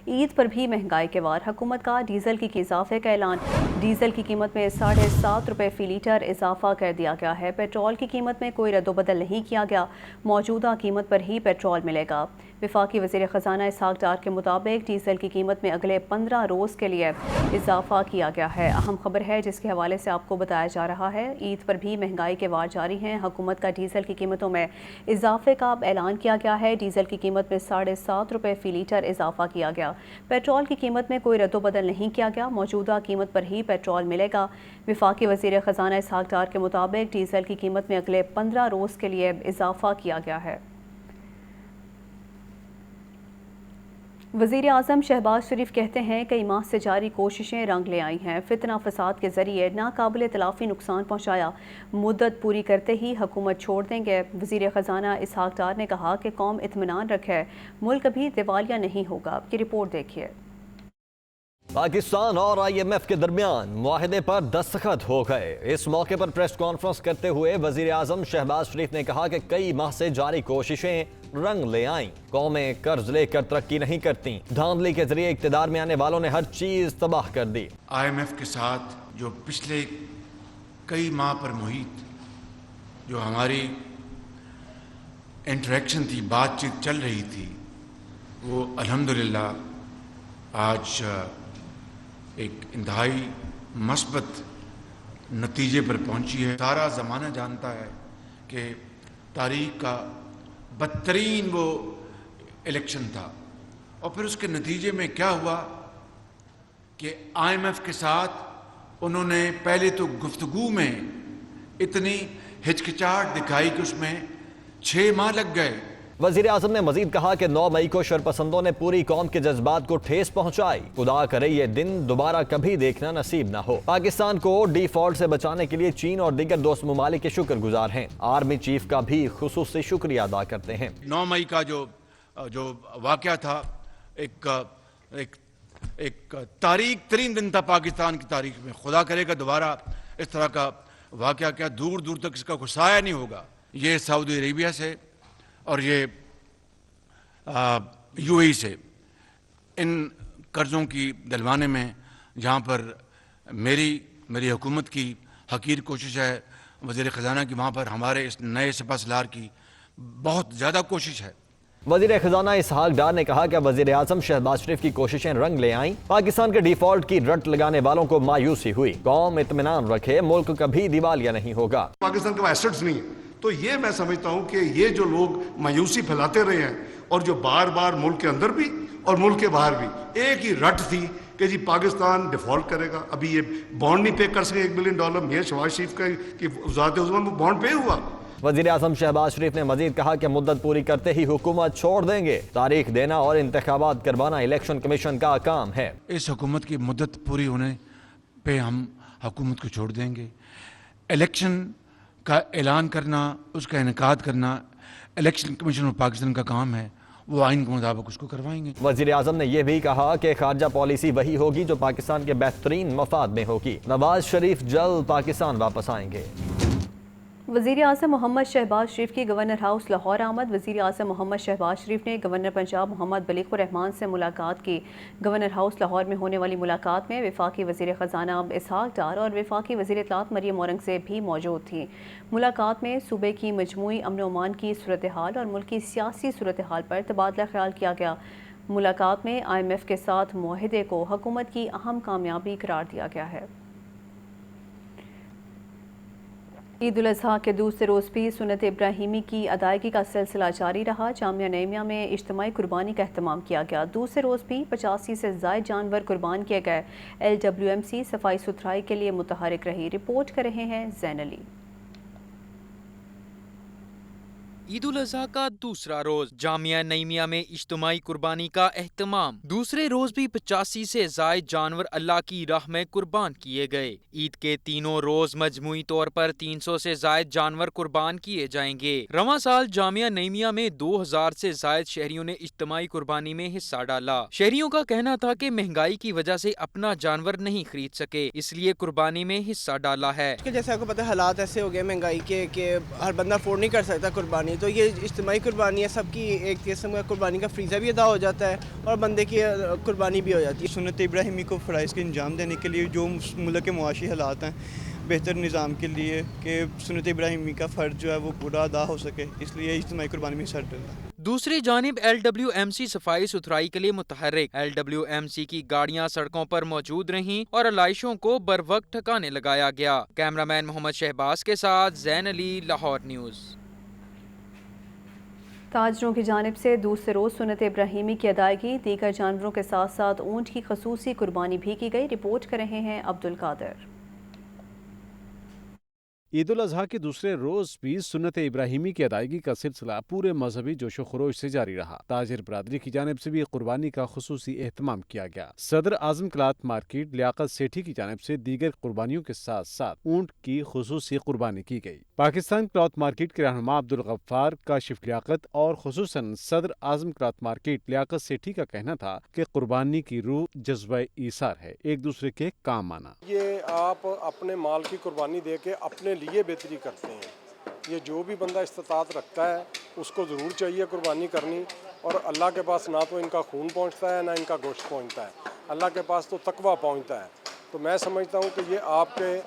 عید پر بھی مہنگائی کے وار، حکومت کا ڈیزل کی اضافے کا اعلان۔ ڈیزل کی قیمت میں 7.5 روپے فی لیٹر اضافہ کر دیا گیا ہے۔ پیٹرول کی قیمت میں کوئی رد و بدل نہیں کیا گیا، موجودہ قیمت پر ہی پیٹرول ملے گا۔ وفاقی وزیر خزانہ اسحاق ڈار کے مطابق ڈیزل کی قیمت میں اگلے 15 روز کے لیے اضافہ کیا گیا ہے۔ اہم خبر ہے جس کے حوالے سے آپ کو بتایا جا رہا ہے، عید پر بھی مہنگائی کے وار جاری ہیں۔ حکومت کا ڈیزل کی قیمتوں میں اضافے کا اعلان کیا گیا ہے۔ ڈیزل کی قیمت میں 7.5 روپے فی لیٹر اضافہ کیا گیا۔ پیٹرول کی قیمت میں کوئی رد و بدل نہیں کیا گیا، موجودہ قیمت پر ہی پیٹرول ملے گا۔ وفاقی وزیر خزانہ اسحاق ڈار کے مطابق ڈیزل کی قیمت میں اگلے 15 روز کے لیے اضافہ کیا گیا ہے۔ وزیر اعظم شہباز شریف کہتے ہیں کئی ماہ سے جاری کوششیں رنگ لے آئی ہیں، فتنہ فساد کے ذریعے ناقابل تلافی نقصان پہنچایا، مدت پوری کرتے ہی حکومت چھوڑ دیں گے۔ وزیر خزانہ اسحاق ڈار نے کہا کہ قوم اطمینان رکھے، ملک ابھی دیوالیہ نہیں ہوگا۔ یہ رپورٹ دیکھیے۔ پاکستان اور آئی ایم ایف کے درمیان معاہدے پر دستخط ہو گئے۔ اس موقع پر پریس کانفرنس کرتے ہوئے وزیر اعظم شہباز شریف نے کہا کہ کئی ماہ سے جاری کوششیں رنگ لے آئیں، قومیں قرض لے کر ترقی نہیں کرتی، دھاندلی کے ذریعے اقتدار میں آنے والوں نے ہر چیز تباہ کر دی۔ آئی ایم ایف کے ساتھ جو پچھلے کئی ماہ پر محیط جو ہماری انٹریکشن تھی، بات چیت چل رہی تھی، وہ الحمدللہ آج ایک انتہائی مثبت نتیجے پر پہنچی ہے۔ سارا زمانہ جانتا ہے کہ تاریخ کا بدترین وہ الیکشن تھا، اور پھر اس کے نتیجے میں کیا ہوا کہ آئی ایم ایف کے ساتھ انہوں نے پہلے تو گفتگو میں اتنی ہچکچاہٹ دکھائی کہ اس میں 6 ماہ لگ گئے۔ وزیر اعظم نے مزید کہا کہ 9 مئی کو شرپسندوں نے پوری قوم کے جذبات کو ٹھیس پہنچائی، خدا کرے یہ دن دوبارہ کبھی دیکھنا نصیب نہ ہو۔ پاکستان کو ڈی فالٹ سے بچانے کے لیے چین اور دیگر دوست ممالک کے شکر گزار ہیں، آرمی چیف کا بھی خصوصی شکریہ ادا کرتے ہیں۔ 9 مئی کا جو واقعہ تھا ایک تاریخ ترین دن تھا پاکستان کی تاریخ میں۔ خدا کرے گا دوبارہ اس طرح کا واقعہ کیا دور دور تک اس کا کوئی سایہ نہیں ہوگا۔ یہ سعودی عربیہ سے اور یہ یو اے ای سے ان قرضوں کی دلوانے میں، جہاں پر میری حکومت کی حقیر کوشش ہے، وزیر خزانہ کی وہاں پر ہمارے اس نئے سپہ سالار کی بہت زیادہ کوشش ہے۔ وزیر خزانہ اسحاق ڈار نے کہا کہ وزیر اعظم شہباز شریف کی کوششیں رنگ لے آئیں، پاکستان کے ڈیفالٹ کی رٹ لگانے والوں کو مایوسی ہوئی، قوم اطمینان رکھے، ملک کبھی دیوالیہ نہیں ہوگا۔ پاکستان کے ایسٹس نہیں ہیں، تو یہ میں سمجھتا ہوں کہ یہ جو لوگ مایوسی پھیلاتے رہے ہیں، اور جو بار بار ملک کے اندر بھی اور ملک کے باہر بھی ایک ہی رٹ تھی کہ جی پاکستان ڈیفالٹ کرے گا، ابھی یہ بانڈ نہیں پے کر سکے $1 بلین، میاں شہباز شریف کی وزارت عظمیٰ میں بانڈ پے ہوا۔ وزیر اعظم شہباز شریف نے مزید کہا کہ مدت پوری کرتے ہی حکومت چھوڑ دیں گے، تاریخ دینا اور انتخابات کروانا الیکشن کمیشن کا کام ہے۔ اس حکومت کی مدت پوری ہونے پہ ہم حکومت کو چھوڑ دیں گے۔ الیکشن کا اعلان کرنا، اس کا انعقاد کرنا الیکشن کمیشن آف پاکستان کا کام ہے، وہ آئین کے مطابق اس کو کروائیں گے۔ وزیر اعظم نے یہ بھی کہا کہ خارجہ پالیسی وہی ہوگی جو پاکستان کے بہترین مفاد میں ہوگی۔ نواز شریف جلد پاکستان واپس آئیں گے۔ وزیر اعظم محمد شہباز شریف کی گورنر ہاؤس لاہور آمد۔ وزیر اعظم محمد شہباز شریف نے گورنر پنجاب محمد بلیغ الرحمان سے ملاقات کی۔ گورنر ہاؤس لاہور میں ہونے والی ملاقات میں وفاقی وزیر خزانہ اسحاق ڈار اور وفاقی وزیر اطلاعات مریم اورنگزیب بھی موجود تھیں۔ ملاقات میں صوبے کی مجموعی امن و امان کی صورتحال اور ملک کی سیاسی صورتحال پر تبادلہ خیال کیا گیا۔ ملاقات میں آئی ایم ایف کے ساتھ معاہدے کو حکومت کی اہم کامیابی قرار دیا گیا ہے۔ عید الاضحیٰ کے دوسرے روز بھی سنت ابراہیمی کی ادائیگی کا سلسلہ جاری رہا۔ جامعہ نعیمیہ میں اجتماعی قربانی کا اہتمام کیا گیا۔ دوسرے روز بھی 85 سے زائد جانور قربان کیے گئے۔ LWMC صفائی ستھرائی کے لیے متحرک رہی۔ رپورٹ کر رہے ہیں زین علی۔ عید الاضحیٰ کا دوسرا روز، جامعہ نعیمیہ میں اجتماعی قربانی کا اہتمام۔ دوسرے روز بھی 85 سے زائد جانور اللہ کی راہ میں قربان کیے گئے۔ عید کے تینوں روز مجموعی طور پر 300 سے زائد جانور قربان کیے جائیں گے۔ رواں سال جامعہ نعیمیہ میں 2000 سے زائد شہریوں نے اجتماعی قربانی میں حصہ ڈالا۔ شہریوں کا کہنا تھا کہ مہنگائی کی وجہ سے اپنا جانور نہیں خرید سکے، اس لیے قربانی میں حصہ ڈالا ہے۔ جیسے آپ کو پتہ ہے حالات ایسے ہو گئے مہنگائی کے کہ ہر بندہ افورڈ نہیں کر سکتا قربانی، تو یہ اجتماعی قربانی ہے، سب کی ایک قسم کا قربانی کا فریضہ بھی ادا ہو جاتا ہے اور بندے کی قربانی بھی ہو جاتی ہے۔ سنت ابراہیمی کو فرائض کے انجام دینے کے لیے جو ملک کے معاشی حالات ہیں بہتر نظام کے لیے کہ سنت ابراہیمی کا فرض جو ہے وہ پورا ادا ہو سکے، اس لیے اجتماعی قربانی میں حصہ ڈلتا ہے۔ دوسری جانب LWMC صفائی ستھرائی کے لیے متحرک LWMC کی گاڑیاں سڑکوں پر موجود رہیں اور علائشوں کو بر وقت ٹھکانے لگایا گیا۔ کیمرامین محمد شہباز کے ساتھ زین علی، لاہور نیوز۔ تاجروں کی جانب سے دوسرے روز سنت ابراہیمی کی ادائیگی، دیگر جانوروں کے ساتھ ساتھ اونٹ کی خصوصی قربانی بھی کی گئی۔ رپورٹ کر رہے ہیں عبد القادر۔ عید الاضحیٰ کے دوسرے روز بھی سنت ابراہیمی کی ادائیگی کا سلسلہ پورے مذہبی جوش و خروش سے جاری رہا۔ تاجر برادری کی جانب سے بھی قربانی کا خصوصی اہتمام کیا گیا۔ صدر اعظم کلاتھ مارکیٹ لیاقت سیٹھی کی جانب سے دیگر قربانیوں کے ساتھ ساتھ اونٹ کی خصوصی قربانی کی گئی۔ پاکستان کلاتھ مارکیٹ کے رہنما عبد الغفار کاشف لیاقت اور خصوصاً صدر اعظم کلاتھ مارکیٹ لیاقت سیٹھی کا کہنا تھا کہ قربانی کی روح جذبہ ایثار ہے، ایک دوسرے کے کام آنا۔ یہ آپ اپنے مال کی قربانی دے کے اپنے لیے بہتری کرتے ہیں۔ یہ جو بھی بندہ استطاعت رکھتا ہے اس کو ضرور چاہیے قربانی کرنی، اور اللہ کے پاس نہ تو ان کا خون پہنچتا ہے نہ ان کا گوشت پہنچتا ہے، اللہ کے پاس تو تقویٰ پہنچتا ہے۔ تو میں سمجھتا ہوں کہ یہ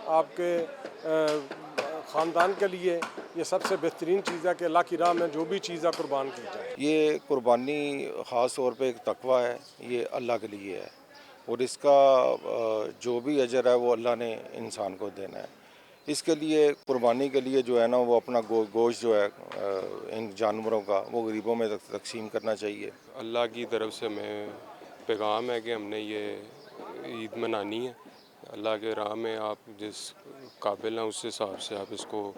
آپ کے خاندان کے لیے یہ سب سے بہترین چیز ہے کہ اللہ کی راہ میں جو بھی چیز ہے قربان کی جائے۔ یہ قربانی خاص طور پہ ایک تقویٰ ہے، یہ اللہ کے لیے ہے، اور اس کا جو بھی اجر ہے وہ اللہ نے انسان کو دینا ہے۔ اس کے لیے قربانی کے لیے جو ہے نا وہ اپنا گوشت جو ہے ان جانوروں کا وہ غریبوں میں تقسیم کرنا چاہیے۔ اللہ کی طرف سے ہمیں پیغام ہے کہ ہم نے یہ عید منانی ہے۔ اللہ کے راہ میں آپ جس قابل ہیں اس حساب سے آپ اس کو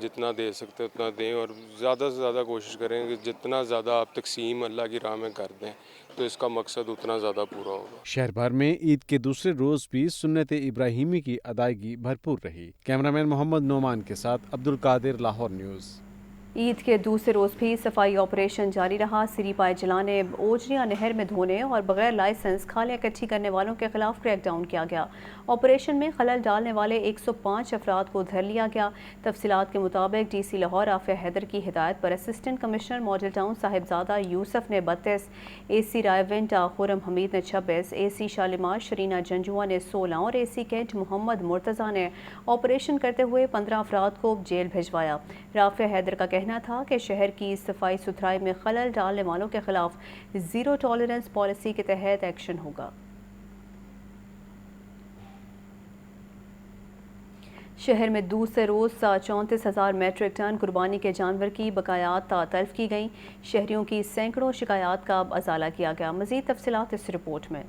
جتنا دے سکتے اتنا دیں، اور زیادہ سے زیادہ کوشش کریں کہ جتنا زیادہ آپ تقسیم اللہ کی راہ میں کر دیں تو اس کا مقصد اتنا زیادہ پورا ہوگا۔ شہر بھر میں عید کے دوسرے روز بھی سنت ابراہیمی کی ادائیگی بھرپور رہی۔ کیمرامین محمد نعمان کے ساتھ عبد القادر، لاہور نیوز۔ عید کے دوسرے روز بھی صفائی آپریشن جاری رہا۔ سری پائے جلانے، اوجریاں نہر میں دھونے اور بغیر لائسنس کھالیں اکٹھی کرنے والوں کے خلاف کریک ڈاؤن کیا گیا۔ آپریشن میں خلل ڈالنے والے 105 افراد کو دھر لیا گیا۔ تفصیلات کے مطابق ڈی سی لاہور عافیہ حیدر کی ہدایت پر اسسٹنٹ کمشنر ماڈل ٹاؤن صاحبزادہ یوسف نے 32، اے سی رائے ونٹ خرم حمید نے 26، اے سی شالیمار شرینہ جنجوا نے 16 اور اے سی کینٹ محمد مرتضیٰ نے آپریشن کرتے ہوئے 15 افراد کو جیل بھجوایا۔ رافع حیدر کا کہنا تھا کہ شہر کی صفائی ستھرائی میں خلل ڈالنے والوں کے خلاف زیرو ٹالرنس پالیسی کے تحت ایکشن ہوگا۔ شہر میں دوسرے روز 34,000 میٹرک ٹن قربانی کے جانور کی بقایات تلف کی گئیں۔ شہریوں کی سینکڑوں شکایات کا ازالہ کیا گیا۔ مزید تفصیلات اس رپورٹ میں۔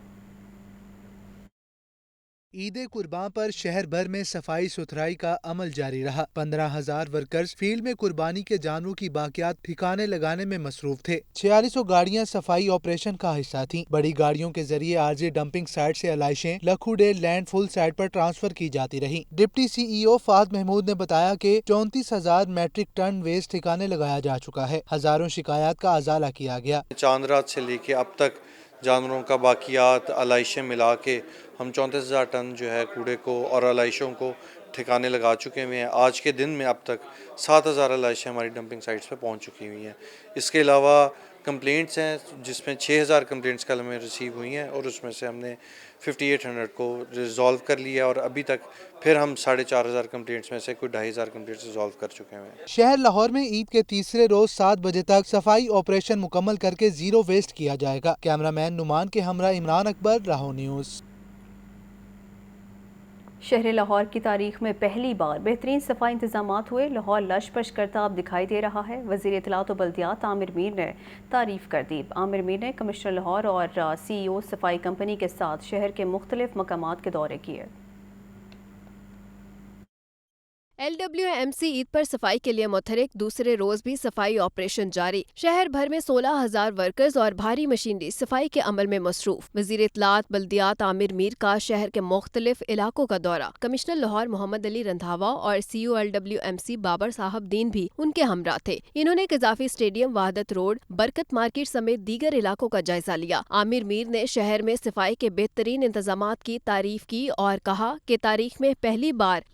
عید قربان پر شہر بھر میں صفائی ستھرائی کا عمل جاری رہا۔ 15,000 ورکرز فیلڈ میں قربانی کے جانوروں کی باقیات ٹھکانے لگانے میں مصروف تھے۔ 4600 گاڑیاں صفائی آپریشن کا حصہ تھیں۔ بڑی گاڑیوں کے ذریعے عارضی ڈمپنگ سائٹ سے علائشیں لکھو ڈیل لینڈ فل سائٹ پر ٹرانسفر کی جاتی رہیں۔ ڈپٹی سی ای او فہد محمود نے بتایا کہ 34,000 میٹرک ٹن ویسٹ ٹھکانے لگایا جا چکا ہے۔ ہزاروں شکایات کا ازالہ کیا گیا۔ چاند رات سے لے کے اب تک جانوروں کا باقیات علائشیں ملا کے ہم 34,000 ٹن جو ہے کوڑے کو اور علائشوں کو ٹھکانے لگا چکے ہوئے ہیں۔ آج کے دن میں اب تک 7,000 علائشیں ہماری ڈمپنگ سائٹس پہ پہنچ چکی ہوئی ہیں۔ اس کے علاوہ کمپلینٹس ہیں جس میں 6,000 کمپلینٹس کل ہمیں ریسیو ہوئی ہیں، اور اس میں سے ہم نے 5800 کو ریزالو کر لیا، اور ابھی تک پھر ہم 4,500 کمپلینٹس میں سے کوئی 2,500 کمپلینٹس ریزالو کر چکے ہیں۔ شہر لاہور میں عید کے تیسرے روز 7 بجے تک صفائی آپریشن مکمل کر کے زیرو ویسٹ کیا جائے گا۔ کیمرامین نعمان کے ہمراہ عمران اکبر، لاہور نیوز۔ شہر لاہور کی تاریخ میں پہلی بار بہترین صفائی انتظامات ہوئے۔ لاہور لش پش کرتا اب دکھائی دے رہا ہے۔ وزیر اطلاعات و بلدیات عامر میر نے تعریف کر دی۔ عامر میر نے کمشنر لاہور اور سی ای او صفائی کمپنی کے ساتھ شہر کے مختلف مقامات کے دورے کیے۔ LWMC عید پر صفائی کے لیے متحرک، دوسرے روز بھی صفائی آپریشن جاری۔ شہر بھر میں 16,000 ورکرز اور بھاری مشینری صفائی کے عمل میں مصروف۔ وزیر اطلاعات بلدیات عامر میر کا شہر کے مختلف علاقوں کا دورہ۔ کمشنر لاہور محمد علی رندھاوا اور سی او LWMC بابر صاحب دین بھی ان کے ہمراہ تھے۔ انہوں نے قذافی اسٹیڈیم، وحدت روڈ، برکت مارکیٹ سمیت دیگر علاقوں کا جائزہ لیا۔ عامر میر نے شہر میں صفائی کے بہترین انتظامات کی تعریف کی اور کہا کہ تاریخ میں پہلی بار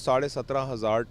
17,500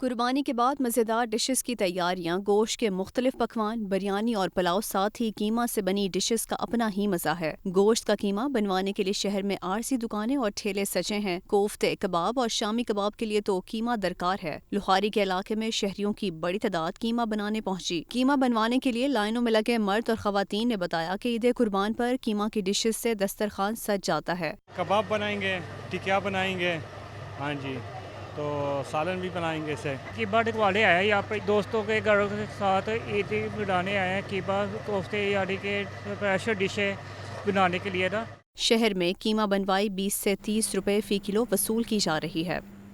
قربانی کے بعد مزیدار ڈشز کی تیاریاں، گوشت کے مختلف پکوان، بریانی اور پلاؤ، ساتھ ہی کیما سے بنی ڈشز کا اپنا ہی مزہ ہے۔ گوشت کا کیما بنوانے کے لیے شہر میں عارضی دکانیں اور ٹھیلے سجے ہیں۔ کوفتے، کباب اور شامی کباب کے لیے تو کیما درکار ہے۔ لوہاری کے علاقے میں شہریوں کی بڑی تعداد کیما بنانے پہنچی۔ کیما بنوانے کے لیے لائنوں میں لگے مرد اور خواتین نے بتایا کہ عید قربان پر کیما کی ڈشز سے دسترخوان سج جاتا ہے۔ کباب بنائیں گے، ٹکیا بنائیں گے، ہاں جی، تو سالن بھی بنائیں گے اسے۔ کیبا ٹکوالے آئے ہیں یہاں پہ دوستوں کے گھروں کے ساتھ عید بنانے آئے ہیں۔ کیبا کوفتے یعنی کہ اسپیشل ڈشیں بنانے کے لیے نا۔ شہر میں کیما بنوائی 20 سے 30 روپے فی کلو وصول کی جا رہی ہے۔